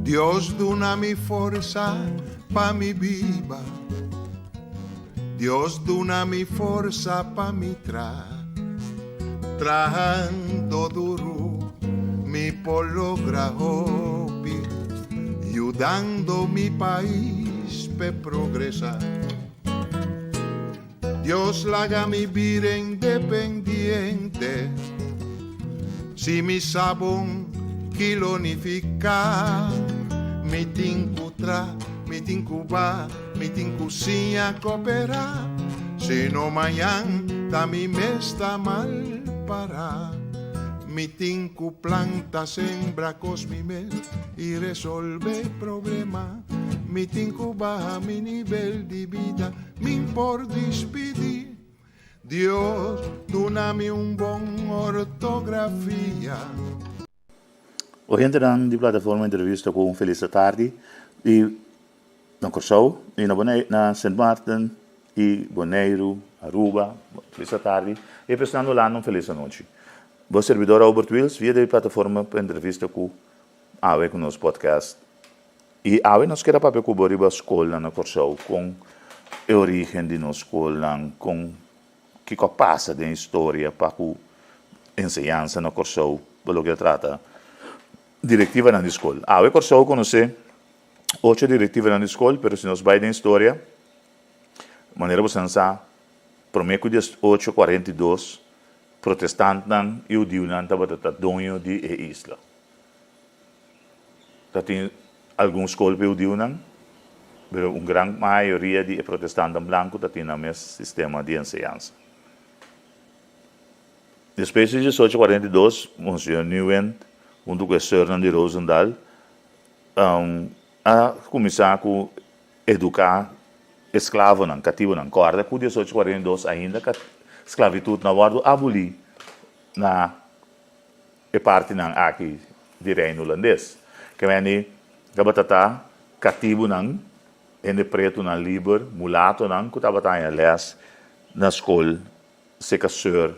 Dios dona mi forza pa mi viva. Dios dona mi forza pa mi trabajando duro mi por lograr hobby, ayudando mi país pe progresar. Dios la haga mi vida independiente, si mi sabón kilonifica, mi tincutra, mi tincuba, mi tincusinha coopera, si no mañana da mi mesta mal para. Mi tinku planta sembra cosmimel y resolve problema. Mi tinku baja mi nivel de vida, mi por despedir. Dios, dona-me bom ortografia. Hoje entrando de plataforma entrevista com Feliz Tarde e na Corsou e na St. Martin e Bonaire, Aruba, Feliz Tarde e prestando lá no Feliz Noite. Vou servidor Albert Wills via de plataforma para entrevista com Awe com nosso podcast. E Awe nós quer para cobrir a escola na Corsou com a origem de nossa escola, com que passa de história para a ensinança na Corsou, pelo que trata diretiva na escola. Awe Corsou conhece 8 diretivas na escola, mas se nós vai na história, maneira você pensar, prometo de 842 protestantes e o Dio não estava dono de isla. Tem alguns escolas para o Dio não, mas uma grande maioria de protestantes brancos tem o mesmo sistema de ensinança. Depois de 1842, Monsieur Nguyen, junto com o Sr. de Rosendahl, a começar a educar escravos, cativos, corda, com 1842 ainda a esclavitud na guarda abolir na parte aqui de reino holandês. Que é que cativo em preto livre, mulato que estava na escola, se casou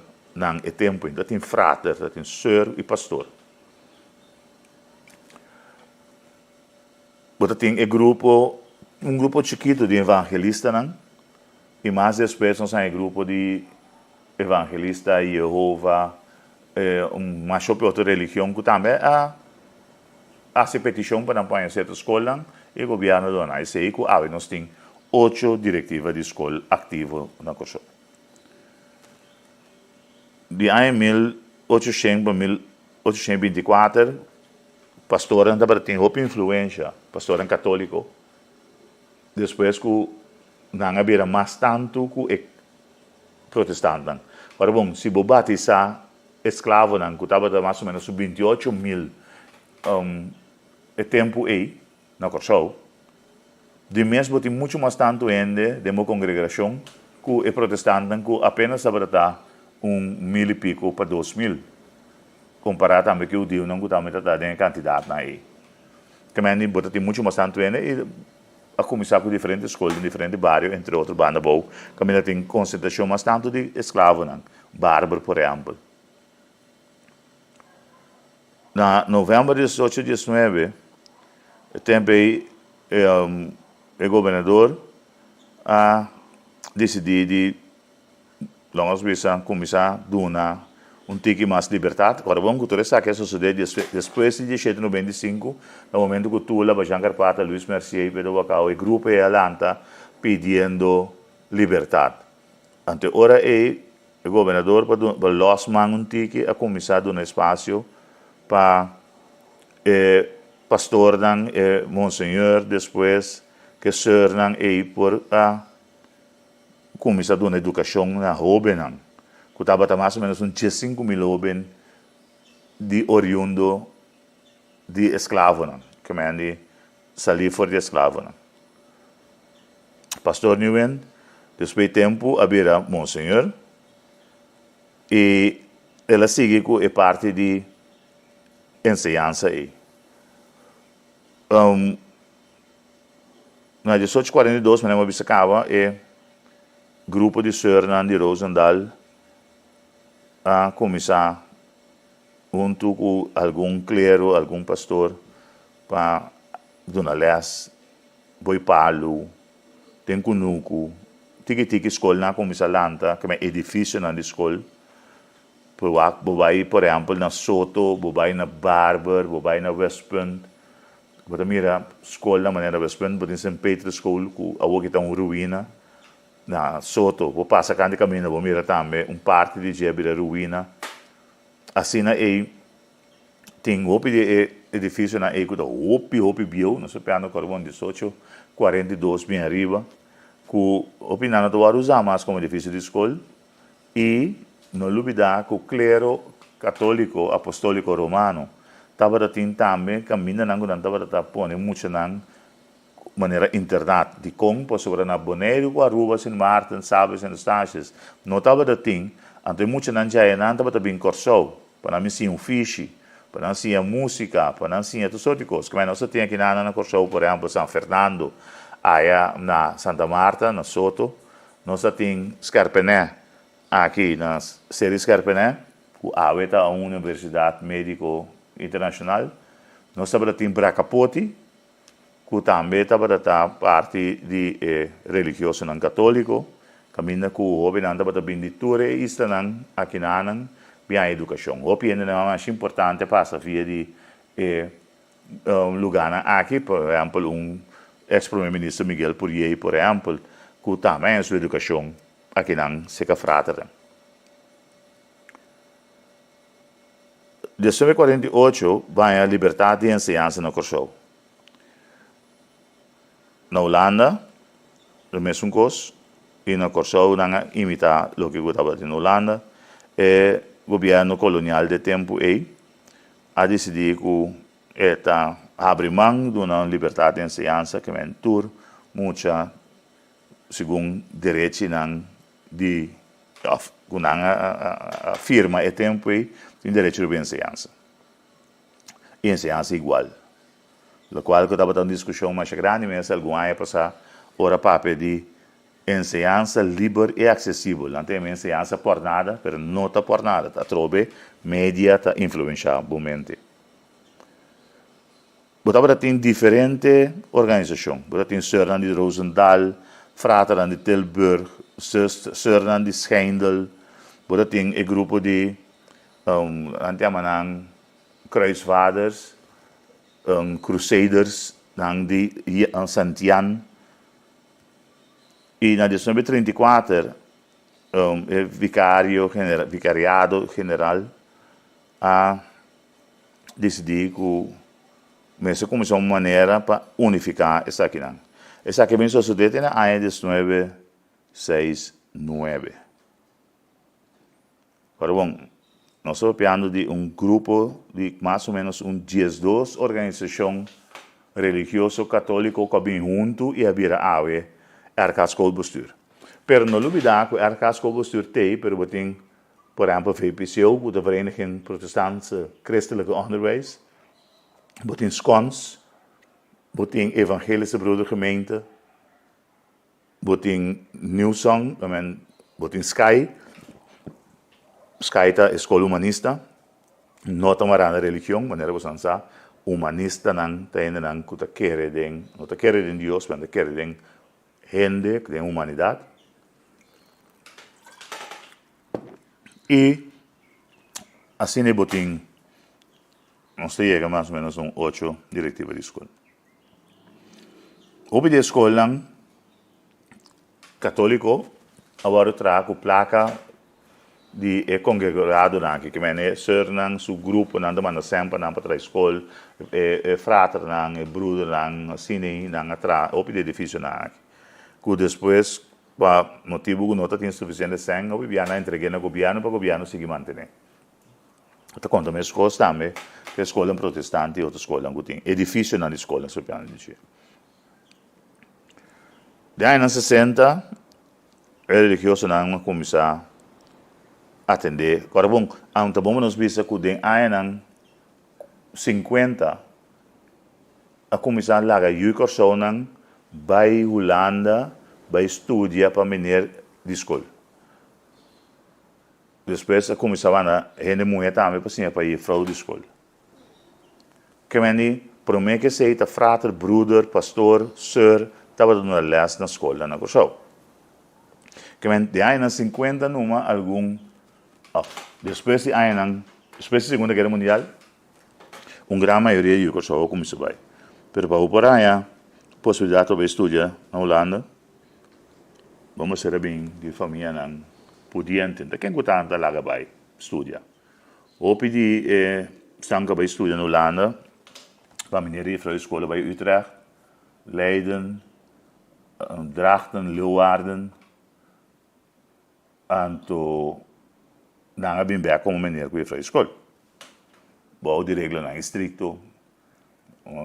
e tempo, ainda tem frater, tem senhor e pastor. Você tem um grupo chiquito de evangelistas, e mais depois nós temos um grupo de evangelistas de Jeová, uma outra religião que também faz petição para apoiar certa escola e o governo dona. Isso aí que nós temos 8 diretivas de escola ativas na Corsou. De ano 1800 para 1824, pastor ainda tem outra influência, pastor católico. Depois que não havia mais tanto que protestante. Agora, bom, se você batizar escravo, que estava mais ou menos 28 mil tempo aí, na Corsou, de mesmo tem muito mais tanto ainda de uma congregação que é protestante, que apenas estava 1.000 e pico para 2.000. Comparado também que o Dio não também está dando quantidade aí. Também tem muito mais tanto ainda e a começar com diferentes escolas, diferentes bairros, entre outros bandas boas. Também tem concentração mais tanto de escravos, bárbaro, por exemplo. Na novembro de 1819, também o governador decidiu de nós começar a dar tique mais liberdade. Agora vamos que sabe que isso sucedeu depois de 1795, no momento que Tula, Bajan Carpata, Luiz Mercier, Pedro Bacau, e grupo e Alanta pedindo liberdade. Ante ora o governador para Losman tique a começar a dar espaço para pastor monsenhor depois que ser por começar a dar educação na jovem. Que estava mais ou menos 5 mil jovens de oriundo de escravos, que é salir fora de escravos. Pastor Nguyen, depois de tempo, havia monsenhor, e ela sigue com a parte de ensinança aí. Na 1842, me lembro que acaba, grupo de Sr. de Rosendahl a começar junto com algum clero, algum pastor, para dona les, boi palu, tem kunuku, tiki escola na começa lanta, que é edifício na escola, bobai, por exemplo, na Soto, bobai na Barber, bobai na West Point, bota mira escola na maneira West Point, bota em St. Peter's School, que a que está uma ruína, na Soto, vou passar cada caminho, vou mira também, parte de Jebira ruína, assim na tem de edifício na eco da opi bio, não sei piano carbono 18, 42 bem arriba, que opinando do usar mais como edifício de escola e não olvidar que o clero católico apostólico romano estava também caminho não estava da pone muito na maneira internat de com para sobre na Bonaire, Aruba, Sint Maarten, Sabes e Eustáchios não estava da ting, ante muito não já não estava bem corso para mim sim fiche para nós tinha música, para nós tinha tudo sorte de coisas. Como nós tinha aqui na Corso, por exemplo, São Fernando, aí na Santa Marta, na Soto, nós tínhamos Scarpené, aqui na série Scarpené, que é a Universidade Médico Internacional, nós tínhamos Bracapoti, que também estava parte de religioso não católico, caminha com o homem estava bem de tudo, e está aqui na bem a educação. O que é mais importante passa via de lugar aqui, por exemplo, ex-primeiro-ministro Miguel Purier, por exemplo, que também a sua educação aqui não se fratra. De 1948, vai a liberdade de ensinança no Corso. Na Holanda, o mesmo coisa, e no Corso não imita o que estava na Holanda, governo colonial de tempo a decidir que abre mão de uma liberdade de ensinança que é tur muita segundo direitos de firma e tempo tem direito de ensinança e ensinança igual o qual que estava tendo discussão mais grande mas algum ano passar ora para pedir ensinança livre e acessível. Não tem ensinança por nada, mas não está por nada. Está trobe, média está influenciar bomente. Botava tem diferente organização. Botava tem Sörnan de Rosendahl, Frater de Tilburg, Sörnan de Schijndel. Botava tem um grupo de Kruisvaarders, Crusaders, de Santian. E na 1934, o vicariado general a decidir que mas começou uma maneira para unificar essa aqui. Essa aqui vem suceder na ano 1969. Agora, bom, nós estamos falando de grupo de mais ou menos 12 organizações religiosas católicas que vêm junto e haviam Arcascolbestuur. Per não olvidar que o Arcascolbestuur tem, por exemplo, VPCO, de Vereniging Protestantse Christelijke Onderwijs, botin SCONS, botin Evangelische Broedergemeente, botin Newsong, botin Sky é escola humanista, não está religião, maneira você não humanista não tem não que quer de Deus, mas quer de gente, de humanidade. E assim é botin, nós chega mais ou menos 8 diretivas de escola. O de escola católico, agora trago placa de congregado que é Sörnan, seu grupo, não manda sempre para a escola, frater, bruder, assim, atrás, o de edifício, que depois, por motivo que não tem suficiente sangue, o governo entrega no governo para o governo seguir mantendo. Então, quando a escola também, que a escola protestante e outra escola que tem edifício na escola, se piano dizer. De anos 60, a religiosa não começou a atender. Agora, bom, então vamos nos ver que de anos 50, a começar a lagar pessoas vai Holanda, vai estudar para menir de escola. Depois começava a gente mulher também para ir fraude de escola. Que Para mim que sei, frater, broeder, pastor, sir, estava dando les na escola na Corsou. Que de aí na 50 numa algum, depois de aí depois da Segunda Guerra Mundial, grande maioria de Corsou como se vai. Pero para o por aí, possibilidade de estudar na Holanda, vamos ser bem de família não podia entender. Quem gostava de lá vai estudar. Ou pedir stanca para estudar na Holanda, para meneer ir para a escola bij Utrecht, Leiden, Drachten, Leeuwarden. En toen heb ik bij como meneer que ir para a escola. Bom, de regra não é estricto.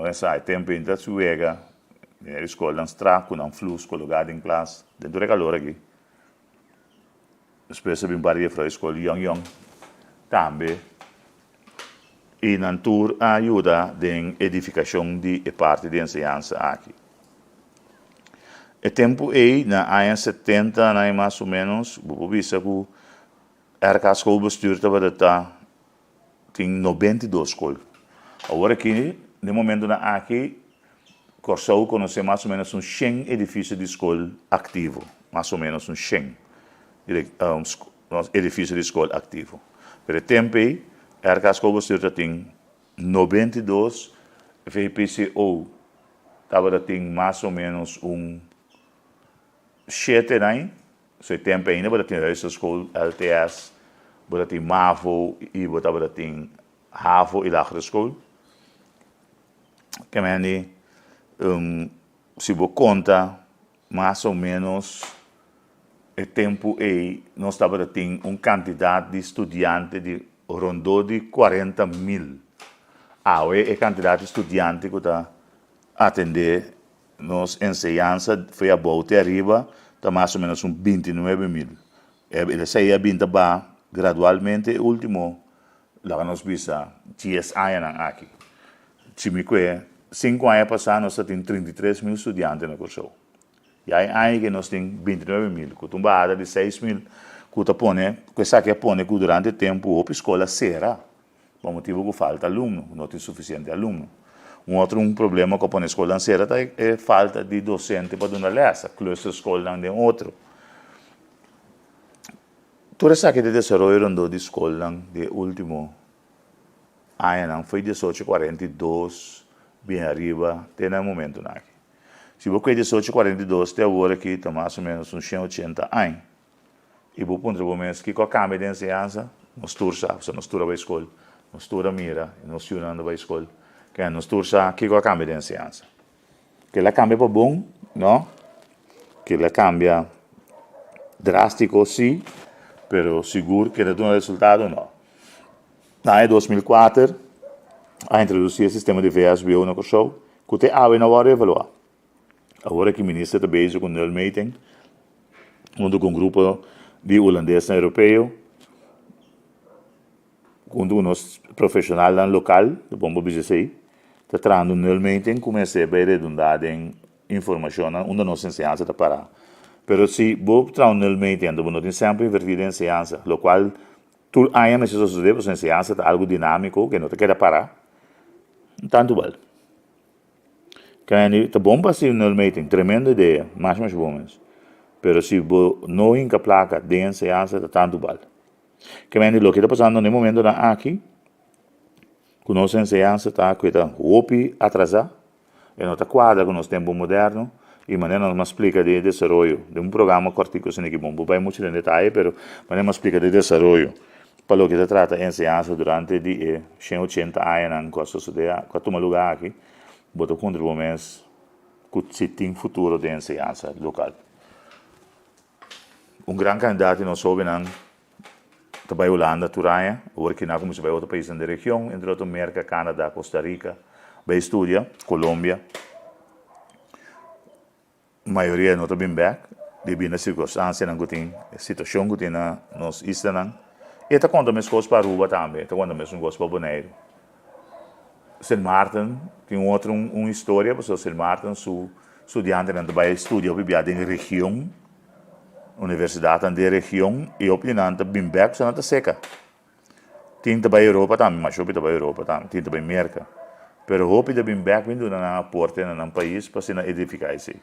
Essa tempo em que se chega, a escola não está com um fluxo colocado em classe. Dentro do calor aqui. Depois eu para ir para a escola young também. E na tour ajuda na edificação de parte de ensinança aqui. O tempo aí, na anos 70, mais ou menos, vou ver que a escola bestuur tem 92 escolas. Agora aqui, no momento na aqui, Corsou conhece mais ou menos 100 edifícios de escola ativo, mais ou menos 100 edifícios de escola ativo. Pero o tempo aí, a escola bestuur tem 92 VPCO, tem mais ou menos 7 anos, so tempo ainda, mas tem a escola LTS, mas tem MAVO e tem HAVO e lagere escola. Que se você conta, mais ou menos, o tempo aí, nós temos quantidade de estudantes de rondou de 40 mil. É a quantidade de estudantes que está atender nossa ensinança foi a volta arriba, está mais ou menos 29 mil. Ele saía vindo gradualmente, o último, lá nós vimos 10 anos aqui. Se me conhece, 5 anos passados, nós temos 33 mil estudantes na Corsou. E aí que nós temos 29 mil, com uma de 6 mil, que sabe que durante o tempo a escola será, por motivo que falta aluno, não tem suficiente aluno. Outro problema com a escola será é falta de docente para dar lesa, cluster escola não tem outro. Toda essa que de desenvolvimento de escola de último ano foi 1842, bem arriba, tem no momento aqui. Se você 1842, tem agora aqui, está mais ou menos 180 anos. E vou pôr para menos que com a câmera de ensinança, nós tursa, nós tursa para a escola, nós tursa mira, nós tursa para a escola, que nós tursa aqui com a câmera de ensinança. Que ela cambia para bom, não? Que ela cambia drástico, sim, mas seguro que não dá resultado, não. Na 2004, a introduzir o sistema de VSBO na Corsou, que tem a na hora de evaluar. Agora que o ministro está bezig com o null meeting, junto com um grupo de holandeses europeus, junto com os profissionais local, de Bombo BGC, está trazendo um null meeting, comecei a redundar em informação, onde nossa ensinança está parada. Mas se você traz um null meeting, você tem sempre invertido em ensinança, o qual, tu aí mas isso sucede, porque a ensinança é algo dinâmico, que não te quer parar, tanto vale. Tá bom para ser um null meeting, tremenda ideia, mais bom. Mas se você não inca placa de ensinança, está tanto vale. Que o que está passando no momento aqui, com nossa ensinança está atrasada, e não está quadra com o tempo moderno, e maneira não explica de desenvolvimento de programa cortico sem que bom, vai muito em detalhe, mas maneira explica de desenvolvimento para o que se trata de ensinança durante de 180 anos, quando sucede, quando toma lugar aqui, botou contribuições que se tem futuro de ensinança local. Grande candidato não soube não para a Holanda, Turanha, agora que não como se vai outro país da região, entre outros América, Canadá, Costa Rica, vai estudar, Colômbia, a maioria não está bem back, devido à circunstância que tem, a situação que tem nos islas, e está contando as coisas para Aruba também, está contando as coisas para Bonaire. St. Maarten tem uma história, porque St. Maarten, su estudante não vai estudar em região, universidade da região, e o opinante bem back, se não está seca. Tem também Europa também, mas eu para Europa também, tem também América. Pero hopi de bem back vindo na aporte na país para se na edificar-se.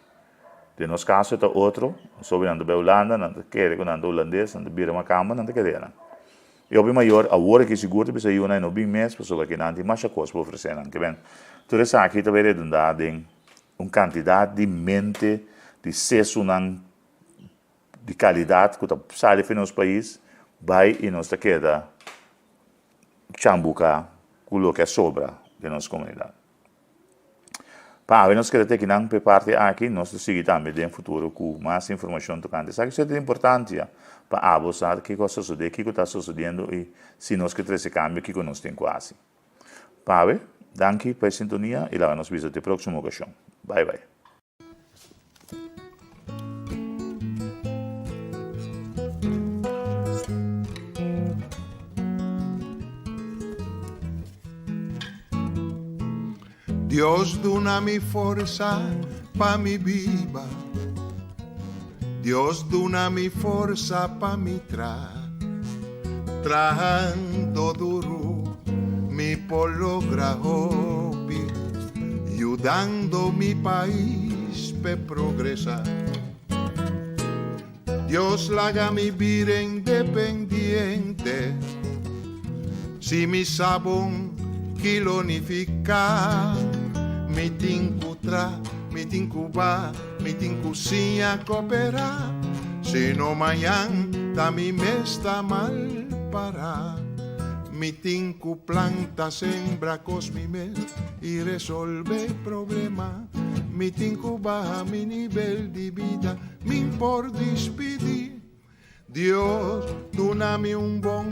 De nos caso é outro, sobre na Holanda, na quer com na holandês, na bira uma cama, na quer. E o maior a hora que seguro para sair no bem mês, pessoa que não tem mais coisa para oferecer, não que bem. Tudo isso aqui também redundado em uma quantidade de mente, de senso de qualidade que sai de nosso país, vai e nós queda chambuca com o que sobra de nossa comunidade. Para nós queremos que não por parte aqui, nós seguimos também no futuro com mais informação tocante. Isso é importante para abusar o que está sucedendo e se nós queremos esse cambio, o que nós temos quase. Para danke pela sintonia e lá nos vemos na próxima ocasião. Bye bye. Dios dona-me força pa mi viva. Dios dona-me força pa mi trabajando duro mi por lograr hobby, ayudando mi país pe progresar. Dios laga mi vida independiente, si mi sabón kilonificar. Mi tinku ba, mi tinku sinha cooperar. Se no mañan, ta mi mesta mal para. Mi tinku planta sembra cos mi mes y resolve problema. Mi tinku baja mi nivel de vida, mi por despedir. Dios, dona-me bon